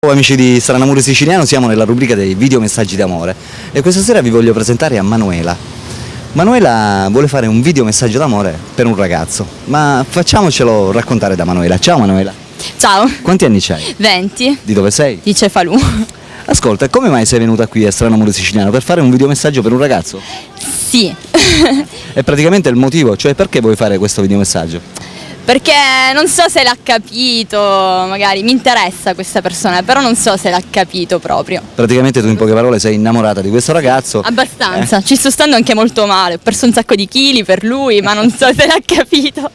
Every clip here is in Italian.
Ciao amici di Strano Amore Siciliano, siamo nella rubrica dei video messaggi d'amore e questa sera vi voglio presentare a Manuela. Manuela vuole fare un video messaggio d'amore per un ragazzo, ma facciamocelo raccontare da Manuela. Ciao Manuela. Ciao. Quanti anni c'hai? 20. Di dove sei? Di Cefalù. Ascolta, come mai sei venuta qui a Strano Amore Siciliano? Per fare un video messaggio per un ragazzo? Sì. È praticamente il motivo, cioè perché vuoi fare questo video messaggio? Perché non so se l'ha capito, magari mi interessa questa persona, però non so se l'ha capito proprio. Praticamente tu in poche parole sei innamorata di questo ragazzo. Abbastanza, ci sto stando anche molto male, ho perso un sacco di chili per lui, ma non so se l'ha capito.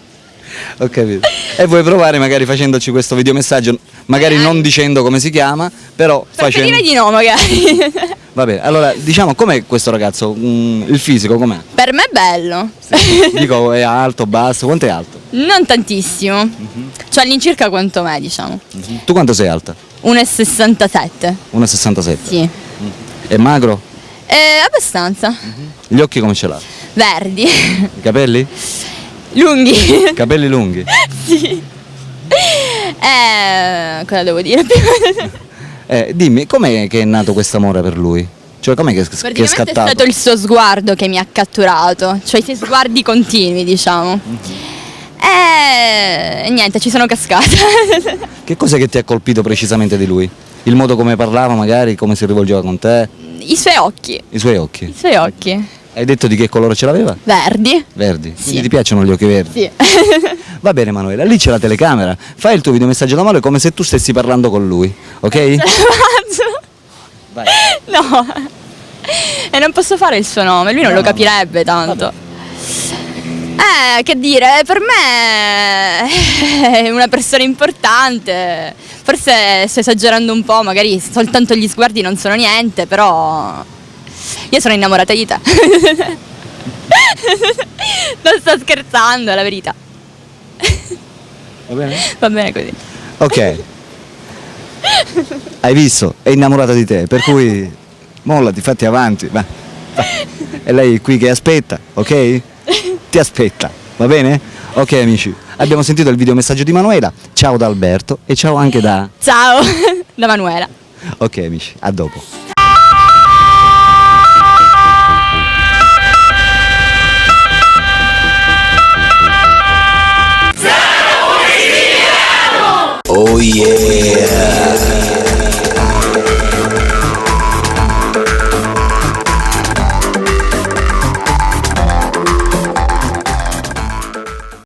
Ho capito. E vuoi provare magari facendoci questo videomessaggio, magari non dicendo come si chiama, però facendo... Preferirei di no magari. Va bene, allora diciamo com'è questo ragazzo, il fisico com'è? Per me è bello. Dico è alto, basso, quanto è alto? Non tantissimo, cioè all'incirca quanto me diciamo. Tu quanto sei alta? 1,67. 1,67. Sì. È magro? Abbastanza. Gli occhi come ce l'ha? Verdi. I capelli? Lunghi. Capelli lunghi? Sì. Cosa devo dire? Dimmi, com'è che è nato questo amore per lui? Cioè com'è che è Praticamente scattato? è stato il suo sguardo che mi ha catturato, cioè i suoi sguardi continui, diciamo. E niente, ci sono cascata. Che cos'è che ti ha colpito precisamente di lui? Il modo come parlava magari, come si rivolgeva con te? I suoi occhi. I suoi occhi? I suoi occhi. Hai detto di che colore ce l'aveva? Verdi. Verdi. Sì. Quindi ti piacciono gli occhi verdi? Sì. Va bene Manuela, lì c'è la telecamera. Fai il tuo videomessaggio d'amore come se tu stessi parlando con lui, ok? Ce la faccio. Vai. No. E non posso fare il suo nome, lui non lo capirebbe tanto. Che dire, per me è una persona importante. Forse sto esagerando un po', magari soltanto gli sguardi non sono niente, però io sono innamorata di te. Non sto scherzando, è la verità. Va bene? Va bene così. Ok. Hai visto? È innamorata di te, per cui mollati, fatti avanti. Va. E lei qui che aspetta, ok? Ti aspetta, va bene? Ok amici, abbiamo sentito il videomessaggio di Manuela. Ciao da Alberto e ciao anche da... Ciao, da Manuela. Ok amici, a dopo. Oh yeah!